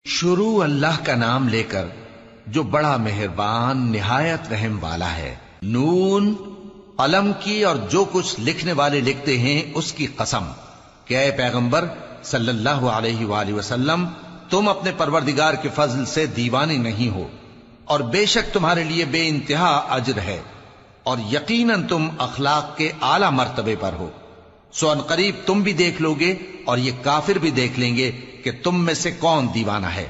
شروع اللہ کا نام لے کر جو بڑا مہربان نہایت رحم والا ہے۔ نون، قلم کی اور جو کچھ لکھنے والے لکھتے ہیں اس کی قسم کہ اے پیغمبر صلی اللہ علیہ وآلہ وسلم، تم اپنے پروردگار کے فضل سے دیوانے نہیں ہو، اور بے شک تمہارے لیے بے انتہا اجر ہے، اور یقیناً تم اخلاق کے اعلی مرتبے پر ہو۔ سو ان قریب تم بھی دیکھ لو گے اور یہ کافر بھی دیکھ لیں گے کہ تم میں سے کون دیوانہ ہے۔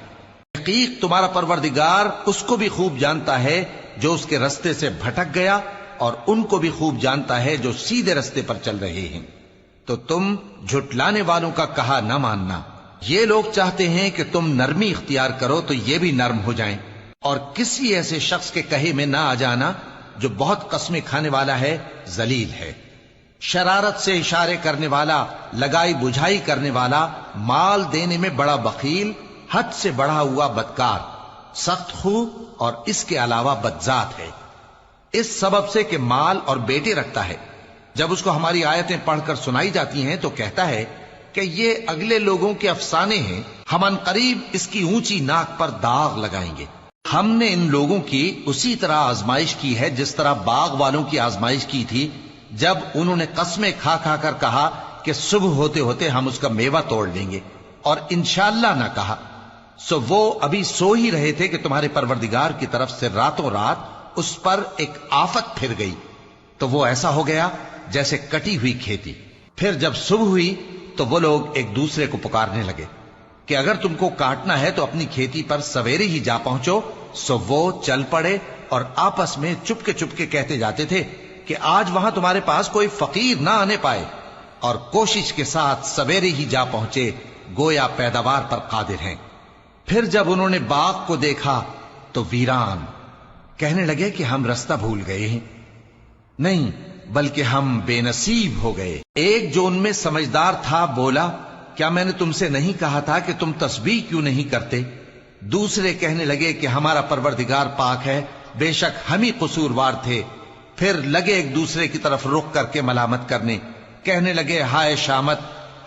حقیق تمہارا پروردگار اس کو بھی خوب جانتا ہے جو اس کے رستے سے بھٹک گیا، اور ان کو بھی خوب جانتا ہے جو سیدھے رستے پر چل رہے ہیں۔ تو تم جھٹلانے والوں کا کہا نہ ماننا۔ یہ لوگ چاہتے ہیں کہ تم نرمی اختیار کرو تو یہ بھی نرم ہو جائیں، اور کسی ایسے شخص کے کہے میں نہ آ جانا جو بہت قسمیں کھانے والا ہے، ذلیل ہے، شرارت سے اشارے کرنے والا، لگائی بجھائی کرنے والا، مال دینے میں بڑا بخیل، حد سے بڑھا ہوا بدکار، سخت خو اور اس کے علاوہ بدذات ہے، اس سبب سے کہ مال اور بیٹے رکھتا ہے۔ جب اس کو ہماری آیتیں پڑھ کر سنائی جاتی ہیں تو کہتا ہے کہ یہ اگلے لوگوں کے افسانے ہیں، ہم ان قریب اس کی اونچی ناک پر داغ لگائیں گے۔ ہم نے ان لوگوں کی اسی طرح آزمائش کی ہے جس طرح باغ والوں کی آزمائش کی تھی، جب انہوں نے قسمیں کھا کھا کر کہا کہ صبح ہوتے ہوتے ہم اس کا میوہ توڑ لیں گے، اور انشاءاللہ نہ کہا۔ سو وہ ابھی سو ہی رہے تھے کہ تمہارے پروردگار کی طرف سے راتوں رات اس پر ایک آفت پھر گئی، تو وہ ایسا ہو گیا جیسے کٹی ہوئی کھیتی۔ پھر جب صبح ہوئی تو وہ لوگ ایک دوسرے کو پکارنے لگے کہ اگر تم کو کاٹنا ہے تو اپنی کھیتی پر سویرے ہی جا پہنچو۔ سو وہ چل پڑے اور آپس میں چپکے کہتے جاتے تھے کہ آج وہاں تمہارے پاس کوئی فقیر نہ آنے پائے، اور کوشش کے ساتھ سویرے ہی جا پہنچے، گویا پیداوار پر قادر ہیں۔ پھر جب انہوں نے باغ کو دیکھا تو ویران، کہنے لگے کہ ہم رستہ بھول گئے ہیں، نہیں بلکہ ہم بے نصیب ہو گئے۔ ایک جو ان میں سمجھدار تھا بولا، کیا میں نے تم سے نہیں کہا تھا کہ تم تسبیح کیوں نہیں کرتے؟ دوسرے کہنے لگے کہ ہمارا پروردگار پاک ہے، بے شک ہم ہی قصوروار تھے۔ پھر لگے ایک دوسرے کی طرف رخ کر کے ملامت کرنے، کہنے لگے ہائے شامت،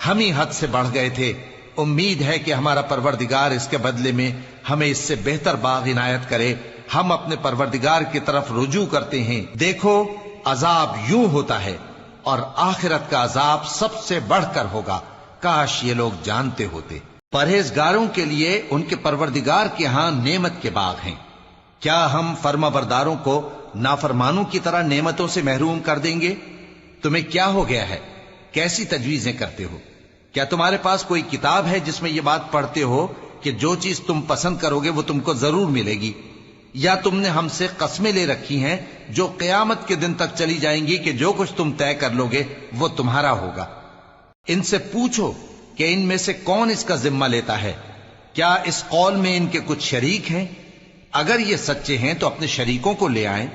ہم ہی حد سے بڑھ گئے تھے، امید ہے کہ ہمارا پروردگار اس کے بدلے میں ہمیں اس سے بہتر باغ عنایت کرے۔ ہم اپنے پروردگار کی طرف رجوع کرتے ہیں، دیکھو عذاب یوں ہوتا ہے، اور آخرت کا عذاب سب سے بڑھ کر ہوگا، کاش یہ لوگ جانتے ہوتے۔ پرہیزگاروں کے لیے ان کے پروردگار کے ہاں نعمت کے باغ ہیں۔ کیا ہم فرما برداروں کو نافرمانوں کی طرح نعمتوں سے محروم کر دیں گے؟ تمہیں کیا ہو گیا ہے؟ کیسی تجویزیں کرتے ہو؟ کیا تمہارے پاس کوئی کتاب ہے جس میں یہ بات پڑھتے ہو کہ جو چیز تم پسند کرو گے وہ تم کو ضرور ملے گی؟ یا تم نے ہم سے قسمیں لے رکھی ہیں جو قیامت کے دن تک چلی جائیں گی کہ جو کچھ تم طے کر لو گے وہ تمہارا ہوگا؟ ان سے پوچھو کہ ان میں سے کون اس کا ذمہ لیتا ہے؟ کیا اس قول میں ان کے کچھ شریک ہیں؟ اگر یہ سچے ہیں تو اپنے شریکوں کو لے آئیں۔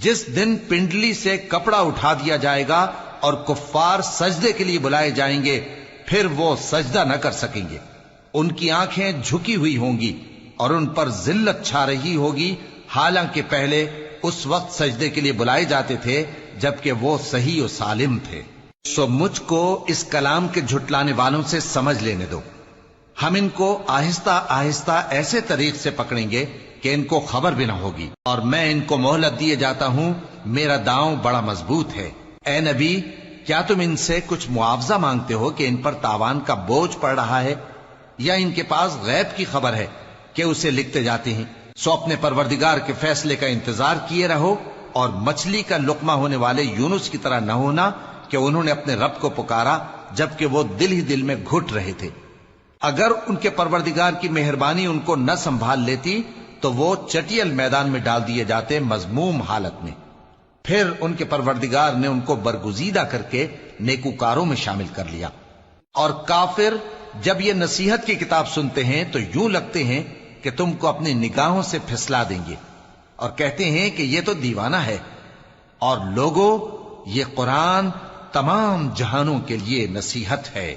جس دن پنڈلی سے کپڑا اٹھا دیا جائے گا اور کفار سجدے کے لیے بلائے جائیں گے، پھر وہ سجدہ نہ کر سکیں گے، ان کی آنکھیں جھکی ہوئی ہوں گی اور ان پر ذلت چھا رہی ہوگی، حالانکہ پہلے اس وقت سجدے کے لیے بلائے جاتے تھے جبکہ وہ صحیح و سالم تھے۔ سو مجھ کو اس کلام کے جھٹلانے والوں سے سمجھ لینے دو، ہم ان کو آہستہ آہستہ ایسے طریق سے پکڑیں گے کہ ان کو خبر بھی نہ ہوگی، اور میں ان کو مہلت دیے جاتا ہوں، میرا داؤں بڑا مضبوط ہے۔ اے نبی، کیا تم ان سے کچھ معاوضہ مانگتے ہو کہ ان پر تاوان کا بوجھ پڑ رہا ہے، یا ان کے پاس غیب کی خبر ہے کہ اسے لکھتے جاتے ہیں؟ سو اپنے پروردگار کے فیصلے کا انتظار کیے رہو، اور مچھلی کا لقمہ ہونے والے یونس کی طرح نہ ہونا کہ انہوں نے اپنے رب کو پکارا جبکہ وہ دل ہی دل میں گھٹ رہے تھے۔ اگر ان کے پروردگار کی مہربانی ان کو نہ سنبھال لیتی تو وہ چٹیل میدان میں ڈال دیے جاتے مذموم حالت میں۔ پھر ان کے پروردگار نے ان کو برگزیدہ کر کے نیکوکاروں میں شامل کر لیا۔ اور کافر جب یہ نصیحت کی کتاب سنتے ہیں تو یوں لگتے ہیں کہ تم کو اپنی نگاہوں سے پھسلا دیں گے، اور کہتے ہیں کہ یہ تو دیوانہ ہے۔ اور لوگوں، یہ قرآن تمام جہانوں کے لیے نصیحت ہے۔